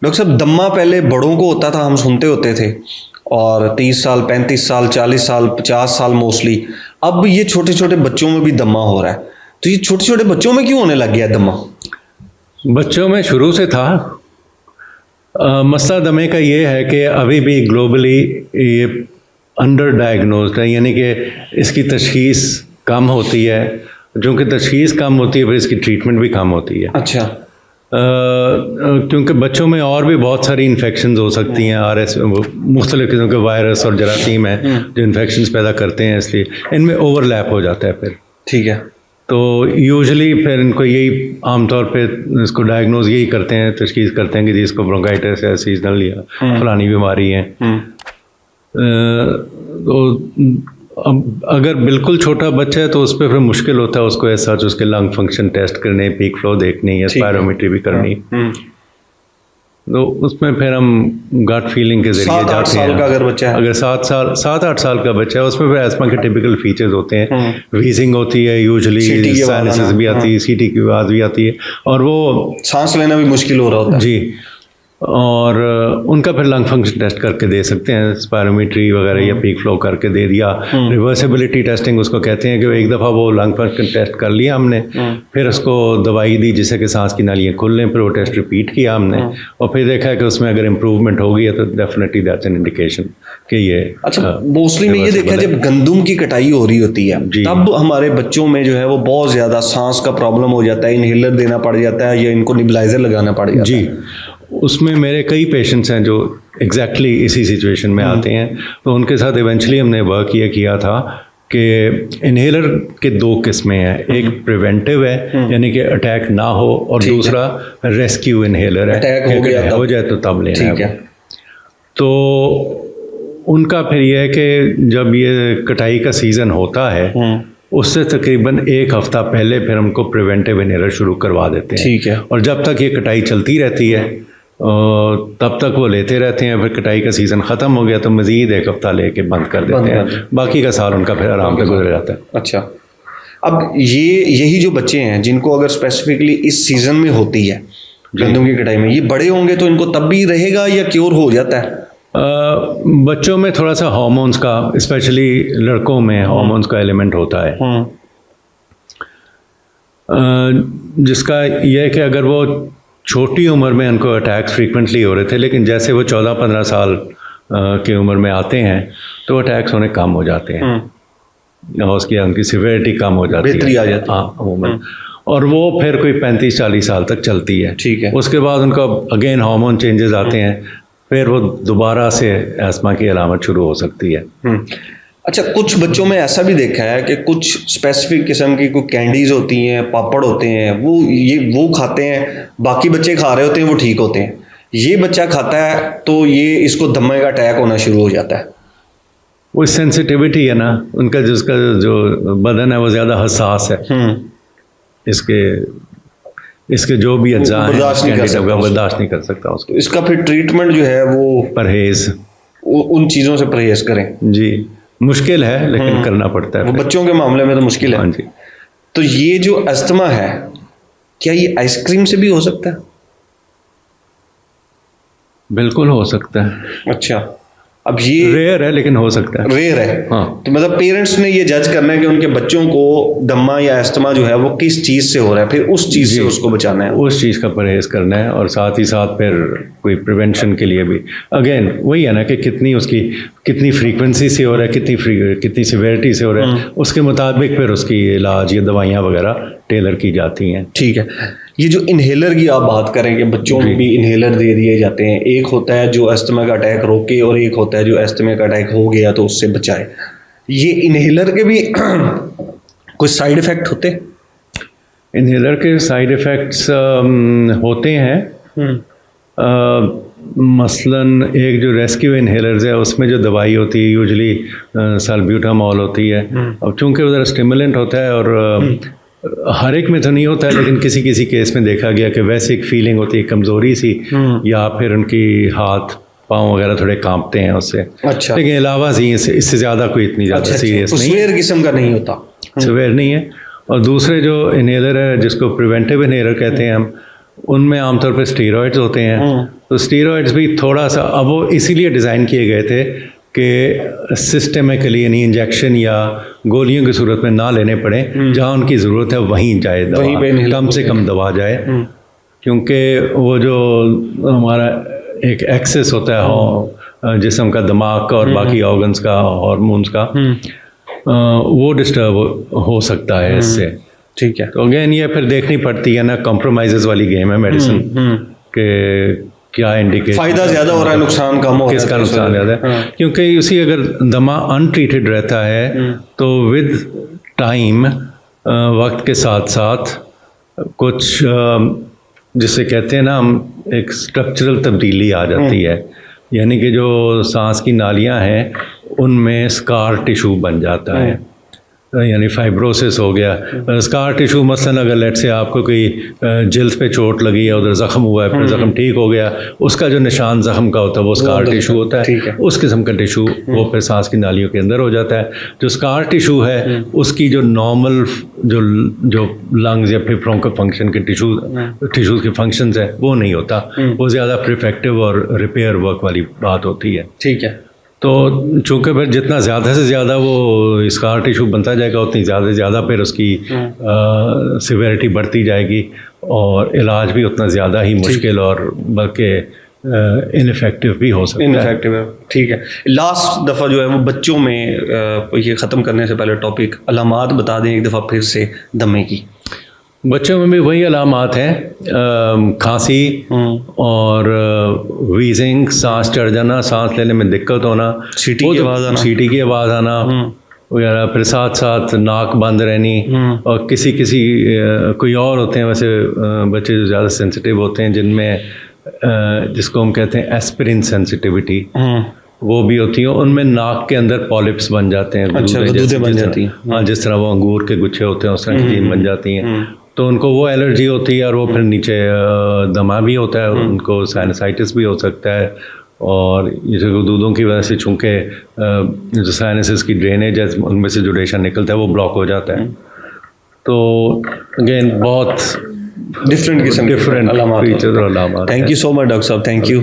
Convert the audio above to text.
Doctor साहब, दम्मा पहले बड़ों को होता था, हम सुनते होते थे, और 30 साल 35 साल 40 साल 50 साल मोस्टली। अब ये छोटे छोटे बच्चों में भी दम्मा हो रहा है, तो ये छोटे छोटे बच्चों में क्यों होने लग गया दम्मा? बच्चों में शुरू से था। मसला दमे का ये है कि अभी भी ग्लोबली ये अंडर डायग्नोज्ड है, यानी कि इसकी तशखीस कम होती है। क्योंकि तशखीस कम होती है फिर इसकी ट्रीटमेंट भी कम होती है। अच्छा। क्योंकि बच्चों में और भी बहुत सारी इन्फेक्शंस हो सकती हैं, RS मुख्तलिफ किस्म के वायरस और जरासीम हैं जो इन्फेक्शंस पैदा करते हैं, इसलिए इनमें ओवरलैप हो जाता है फिर। ठीक है। तो यूजुअली फिर इनको यही आमतौर पे इसको डायग्नोज यही करते हैं, तशखीस करते हैं कि जी इसको ब्रोंकाइटिस है, सीजनल या फलानी बीमारी है। तो अब अगर बिल्कुल छोटा बच्चा है तो उस पर फिर मुश्किल होता है उसको ऐसा उसके लंग फंक्शन टेस्ट करने, पीक फ्लो देखनी है, स्पायरोमीट्री भी करनी। तो उसमें फिर हम गट फीलिंग के जरिए जाते हैं। 7-8 साल का अगर बच्चा है, अगर 7-8 साल का बच्चा है, उसमें फिर एस्मा के टिपिकल फीचर्स होते हैं। वीजिंग होती है, यूजुअली साइनसेस भी आती है, सीटी की आवाज़ भी आती है, और वो सांस लेना भी मुश्किल हो रहा होता है जी। और उनका फिर लंग फंक्शन टेस्ट करके दे सकते हैं, स्पायरोमीट्री वगैरह या पीक फ्लो करके दे दिया। रिवर्सिबिलिटी टेस्टिंग उसको कहते हैं कि एक दफ़ा वो लंग फंक्शन टेस्ट कर लिया हमने, फिर उसको दवाई दी जिससे कि सांस की नालियाँ खुल लें, फिर वो टेस्ट रिपीट किया हमने, और फिर देखा कि उसमें अगर इम्प्रूवमेंट हो गई है तो डेफिनेटली दैट्स एन इंडिकेशन कि ये। अच्छा, मोस्टली मैं ये देखा जब गंदुम की कटाई हो रही होती है तब हमारे बच्चों में जो है वो बहुत ज़्यादा सांस का प्रॉब्लम हो जाता है, इनहेलर देना पड़ जाता है या इनको निबलाइजर लगाना पड़ जाता है। जी, उसमें मेरे कई पेशेंट्स हैं जो एग्जैक्टली इसी सिचुएशन में आते हैं। तो उनके साथ इवेंचुअली हमने वर्क ये किया था कि इनहेलर के 2 किस्में हैं, एक प्रिवेंटिव है यानी कि अटैक ना हो, और दूसरा रेस्क्यू इनहेलर है, अटैक हो जाए तो तब लेना है। तो उनका फिर यह है कि जब ये कटाई का सीज़न होता है उससे तकरीबन 1 हफ्ता पहले फिर हमको प्रिवेंटिव इनहेलर शुरू करवा देते हैं। ठीक है। और जब तक ये कटाई चलती रहती है तब तक वो लेते रहते हैं। फिर कटाई का सीज़न ख़त्म हो गया तो मज़ीद 1 हफ्ता लेके बंद कर देते हैं, बाकी का साल उनका फिर आराम से गुजर जाता है। अच्छा, अब यही जो बच्चे हैं जिनको अगर स्पेसिफिकली इस सीज़न में होती है गंदम की कटाई में, ये बड़े होंगे तो इनको तब भी रहेगा या क्योर हो जाता है? बच्चों में थोड़ा सा हार्मोन्स का, स्पेशली लड़कों में हार्मोन्स का एलिमेंट होता है, जिसका यह है कि अगर वो छोटी उम्र में उनको अटैक्स फ्रीक्वेंटली हो रहे थे, लेकिन जैसे वो 14-15 साल की उम्र में आते हैं तो अटैक्स होने कम हो जाते हैं, उसकी उनकी सिवियरिटी कम हो जाती है, बेहतरी आ जाती है। हाँ, अमूमन। और वो फिर कोई 35-40 साल तक चलती है। ठीक है। उसके बाद उनका अगेन हार्मोन चेंजेस आते हैं, फिर वो दोबारा से एस्मा की अलामत शुरू हो सकती है। अच्छा, कुछ बच्चों में ऐसा भी देखा है कि कुछ स्पेसिफिक किस्म की कोई कैंडीज होती हैं, पापड़ होते हैं, वो खाते हैं, बाकी बच्चे खा रहे होते हैं, वो ठीक होते हैं। ये बच्चा खाता है तो ये इसको दम्मे का अटैक होना शुरू हो जाता है। वो सेंसिटिविटी है ना उनका, जिसका जो बदन है वो ज़्यादा हसास है इसके जो भी अज्जा हैं बर्दाश्त नहीं कर सकता उसको। इसका फिर ट्रीटमेंट जो है वो परहेज, उन चीज़ों से परहेज करें। जी, मुश्किल है लेकिन करना पड़ता है। वो बच्चों के मामले में तो मुश्किल है। हाँ जी। तो ये जो अस्थमा है, क्या ये आइसक्रीम से भी हो सकता है? बिल्कुल हो सकता है। अच्छा, अब ये रेयर है लेकिन हो सकता है। रेयर है। हाँ। तो मतलब पेरेंट्स ने ये जज करना है कि उनके बच्चों को दम्मा या अस्थमा जो है वो किस चीज़ से हो रहा है, फिर उस चीज़ से उसको बचाना है, उस चीज़ का परहेज करना है, और साथ ही साथ फिर कोई प्रिवेंशन के लिए भी अगेन वही है ना कि कितनी फ्रीक्वेंसी से हो रहा है, कितनी सिवियरिटी से हो रहा है, उसके मुताबिक फिर उसकी इलाज या दवाइयाँ वगैरह टेलर की जाती हैं। ठीक है। ये जो इनहेलर की आप बात करें कि बच्चों में भी इनहेलर दे दिए जाते हैं, एक होता है जो अस्थमा का अटैक रोके और एक होता है जो अस्थमा का अटैक हो गया तो उससे बचाए। ये इनहेलर के भी कोई साइड इफ़ेक्ट होते हैं? इनहेलर के साइड इफ़ेक्ट्स होते हैं। मसलन एक जो रेस्क्यू इनहेलर्स है उसमें जो दवाई होती है यूजुअली सल्ब्यूटामॉल होती है। अब चूँकि उधर स्टिमुलेंट होता है और हर एक में तो नहीं होता है, लेकिन किसी किसी केस में देखा गया कि वैसे एक फीलिंग होती है कमज़ोरी सी, या फिर उनकी हाथ पाँव वगैरह थोड़े कांपते हैं उससे। अच्छा। लेकिन अलावा से इससे ज़्यादा कोई इतनी ज़्यादा सीरियस नहीं, सीवियर किस्म का नहीं होता, सीवियर नहीं है। और दूसरे जो इनहेलर है जिसको प्रिवेंटिव इनहेलर कहते हैं हम, उनमें आमतौर पर स्टीरॉइड्स होते हैं। तो स्टीरॉइड्स भी थोड़ा सा, अब वो इसीलिए डिज़ाइन किए गए थे कि सिस्टेमिकली यानी इंजेक्शन या गोलियों की सूरत में ना लेने पड़े, जहाँ उनकी ज़रूरत है वहीं जाए दवा, कम से कम दवा जाए। क्योंकि वो जो हमारा एक एक्सेस होता है जिस्म का, दिमाग का और बाकी ऑर्गन्स का, हार्मोन्स का, वो डिस्टर्ब हो सकता है इससे। ठीक है। तो अगेन ये फिर देखनी पड़ती है ना, कॉम्प्रोमाइज़ वाली गेम है मेडिसिन के, क्या इंडिकेशन, फ़ायदा ज़्यादा हो रहा है, नुकसान कम हो रहा है, किसका नुकसान ज़्यादा है। क्योंकि उसी अगर दमा अनट्रीटेड रहता है तो विद टाइम, वक्त के साथ साथ कुछ जिसे कहते हैं ना हम, एक स्ट्रक्चरल तब्दीली आ जाती है। यानी कि जो सांस की नालियां हैं उनमें स्कार टिश्यू बन जाता है, यानी फाइब्रोसिस हो गया। स्कार टिश्यू मसलन अगर लेट से आपको कोई जिल्द पे चोट लगी है, उधर ज़ख्म हुआ है, फिर ज़ख्म ठीक हो गया, उसका जो निशान ज़ख्म का होता है वो स्कार टिश्यू होता है। उस किस्म का टिश्यू वो फिर सांस की नालियों के अंदर हो जाता है। जो स्कार टिश्यू है उसकी जो नॉर्मल जो लंग्स या फेफड़ों के फंक्शन के टिश्यूज़ के फंक्शंस है वो नहीं होता, वो ज़्यादा प्रिफेक्टिव और रिपेयर वर्क वाली बात होती है। ठीक है। तो चूँकि फिर जितना ज़्यादा से ज़्यादा वो स्कार टिश्यू बनता जाएगा उतनी ज़्यादा से ज़्यादा फिर उसकी सिवियरिटी बढ़ती जाएगी और इलाज भी उतना ज़्यादा ही मुश्किल और बल्कि इनफेक्टिव भी हो सकता है। इनफेक्टिव है। ठीक है। लास्ट दफ़ा जो है वो बच्चों में, ये ख़त्म करने से पहले टॉपिक, अलामात बता दें एक दफ़ा फिर से दमे की। बच्चों में भी वही अलामात हैं, खांसी और वीजिंग, सांस चढ़ जाना, सांस लेने में दिक्कत होना, सीटी की आवाज़ आना वगैरह, फिर साथ साथ नाक बंद रहनी। और किसी कोई और होते हैं वैसे बच्चे जो ज़्यादा सेंसिटिव होते हैं, जिनमें जिसको हम कहते हैं एस्पिरिन सेंसिटिविटी, वो भी होती है। उनमें नाक के अंदर पॉलिप्स बन जाते हैं, गदूदें बन जाती हैं। हाँ, जिस तरह वो अंगूर के गुच्छे होते हैं उस तरह की चीज़ बन जाती हैं। तो उनको वो एलर्जी होती है और वो फिर नीचे दमा भी होता है, उनको साइनसाइटिस भी हो सकता है। और जैसे दूधों की वजह से चूँकि जो साइनसिस की ड्रेनेज है उनमें से जो रेशा निकलता है वो ब्लॉक हो जाता है। तो अगेन बहुत डिफरेंट किस्म के फीचर्स और अलामात। Thank you so much doctor साहब, थैंक यू।